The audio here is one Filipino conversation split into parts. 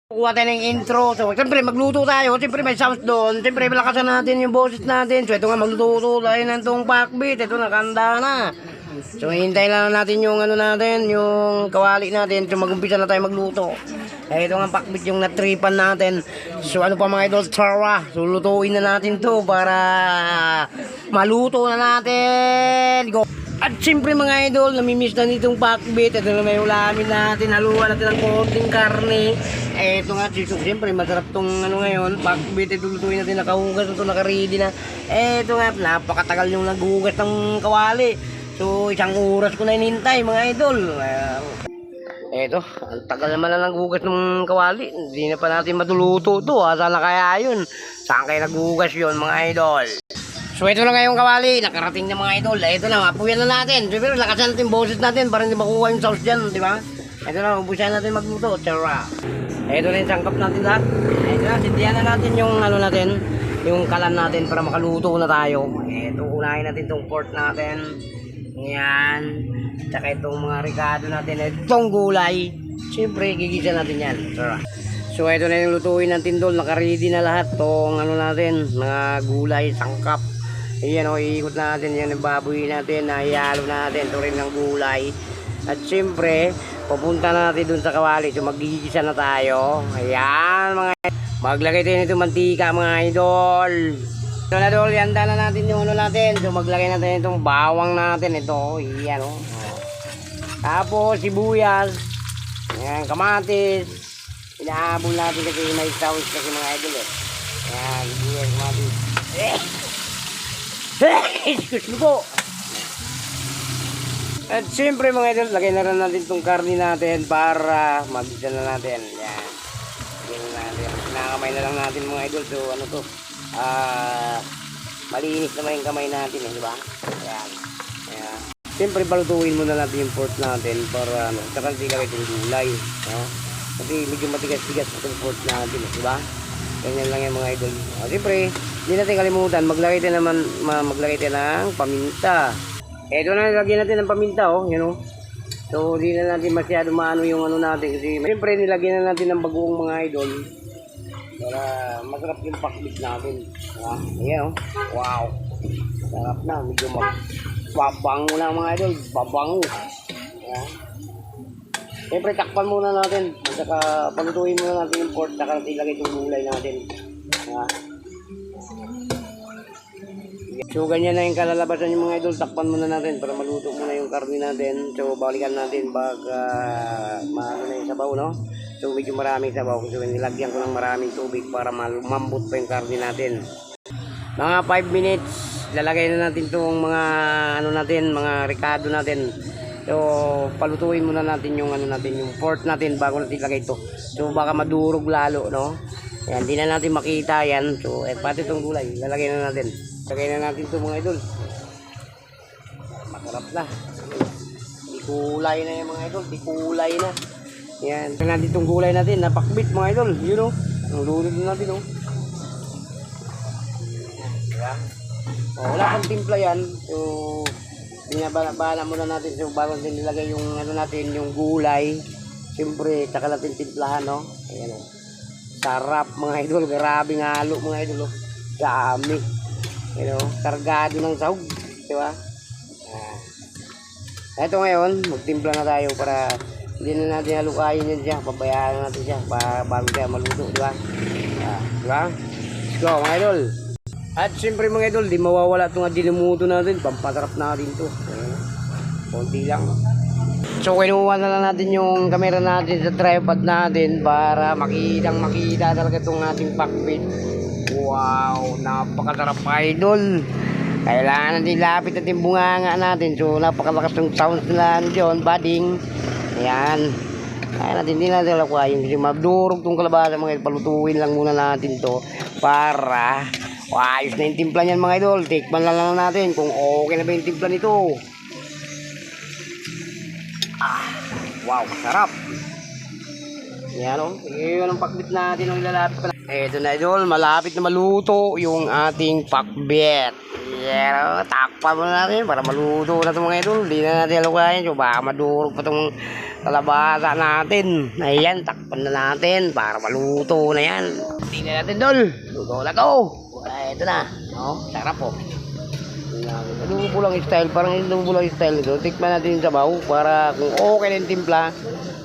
Kuha tayo ng intro. So, siyempre, magluto tayo. Siyempre, may sounds doon. Siyempre, malakasan natin yung boses natin. So, ito nga, magluto tayo ng itong backbeat. Ito, nakanda na. So, hintay lang natin yung ano natin, yung kawali natin. So, mag-umpisa na tayo magluto. Ito nga, backbeat yung natripan natin. So, ano pa mga idol? Tara. So, lutuin na natin to para maluto na natin. Go! At siyempre mga idol, namimiss na nitong backbeat. Ito na may ulamin natin. Haluan natin ng konting karne. Ito nga, siyempre masarap tong ano ngayon. Backbeat, ito lutuin natin. Nakahugas na ito, nakaready na. Ito nga, napakatagal yung naghugas ng kawali. So, 1 oras ko na inintay mga idol. Eto, ang tagal naman na naghugas ng kawali. Hindi na pa natin matuluto ito. Sana kaya yun. Saan kayo naghugas yun mga idol? So ito na ngayong kawali, nakarating na mga idol. Ito na, mapuyan na natin. Pero lakasan natin boses natin para hindi makuha yung sauce dyan, di ba? Ito na, ubusan natin magluto. Tara. Ito na yung sangkap natin lahat. Ito na, sindihan na natin yung ano natin, yung kalan natin para makaluto na tayo. Ito, unahin natin itong pork natin. Yan. Tsaka itong mga ricado natin. Itong gulay. Siyempre, gigisa natin yan. Tara. So ito na yung lutuin ng tindol. Nakaready na lahat itong ano natin, mga gulay, sangkap. Ayan o, iikot natin yan, baboy natin, nahihalo natin, ito rin ng gulay. At siyempre, pupunta na natin dun sa kawali, so magigisa na tayo. Ayan mga maglagay tayo nito mantika mga idol. Ito na idol, yanda na natin yung ano natin. So maglagay natin itong bawang natin, ito, ayan o. Tapos sibuyas, ayan, kamatis. Inaabol natin kasi may sounds kasi mga idol eh. Ayan, sibuyas, kamatis. Excuse me po. At siyempre mga idol, lagay na rin natin itong karne natin para magisa na natin. Yan. Lagay na natin. Nakakamay na lang natin mga idol. So ano to, malinis naman yung kamay natin eh, di ba? Yan. Yan. Siyempre balutuin muna natin yung pork natin para ano, saka ilagay itong gulay. No? Kasi medyo matigas-tigas itong pork natin eh, di ba? Ganyan lang yung mga idol. Siyempre, hindi natin kalimutan, maglagay tayo ng paminta. Ito na, nilagyan natin ng paminta, oh, you know. So, hindi na natin masyado maano yung ano natin. Kasi, siyempre, nilagyan na natin ng bagoong mga idol. Para masarap yung pakbit natin. Ayan, oh. Wow. Sarap na, medyo babango na mga idol. Babango. Ayan. Siyempre, takpan muna natin. Saka, palutuin muna natin yung pork. Saka natin ilagay itong gulay natin. So ganyan na yung kalalabasan yung mga idol. Takpan muna natin para maluto muna yung karne natin. So balikan natin baga maano na yung sabaw, no? So medyo maraming sabaw. So nilagyan ko ng maraming tubig para malumambot pa yung karne natin. Mga 5 minutes lalagay na natin itong mga ano natin, mga ricado natin. So palutuin muna natin yung ano natin, yung pork natin bago natin ilagay ito. So baka madurog lalo, no? Yan, di na natin makita yan. So pati itong gulay lalagay na natin. Lagay na natin ito mga idol. Masarap na. Di kulay na yung mga idol. Di kulay na. Yan. Lagay natin itong gulay natin. Napakbit mga idol. You know. Ang lulod natin. Oh. Yan. Wala kang timpla yan. So, binabala muna natin. So, bago natin nilagay yung ano natin, yung gulay. Siyempre, saka natin timplahan. No? Ayan. Oh. Sarap mga idol. Grabe ng halo mga idol. Oh. Dami. You know, kargado ng sahog, di ba? Ito ngayon, magtimpla na tayo para hindi na natin halukayin yan siya, pabayaan natin siya bago siya maluto, di ba? Di ba? Let's go mga idol. At siyempre mga idol, di mawawala itong dinumuto natin, pampasarap natin ito. Konti lang. So kinuha na lang natin yung camera natin sa tripod natin para makita talaga itong ating backbeat. Wow, napakasarap idol. Kailangan natin lapit natin bunganga natin. So napakalakas ng sounds nila dyan, budding. Ayan. Kaya natin hindi natin lakuhayin kasi madurog itong kalabasa mga idol. Palutuin lang muna natin to para ayos na yung timpla niyan mga idol. Tikman lang natin kung okay na ba yung timpla nito. Wow, sarap. Yan o. Yun ang pakbit natin ang ilalapit pa. Eto na idol, malapit na maluto yung ating pakbit. Yan o, takpan mo natin para maluto na ito mga idol. Hindi na natin halukayin. So baka madurog pa itong kalabasa natin. Ayan, takpan na natin para maluto na yan. Tingnan natin dol. Luto na to. Ay, ito na. No? Sarap po. Adobo lang style. Parang adobo lang style nito. Tikman natin yung sabaw para kung okay na yung timpla.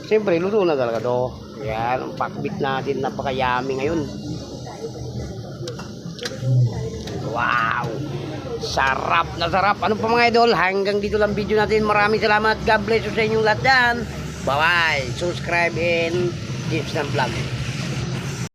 Siyempre, luto na talaga to. Ayan, ang pakbit natin. Napaka-yummy ngayon. Wow! Sarap na sarap. Ano pa mga idol? Hanggang dito lang video natin. Maraming salamat. God bless you sa inyong lahat dyan. Bye-bye. Subscribe and Gives ng Vlog.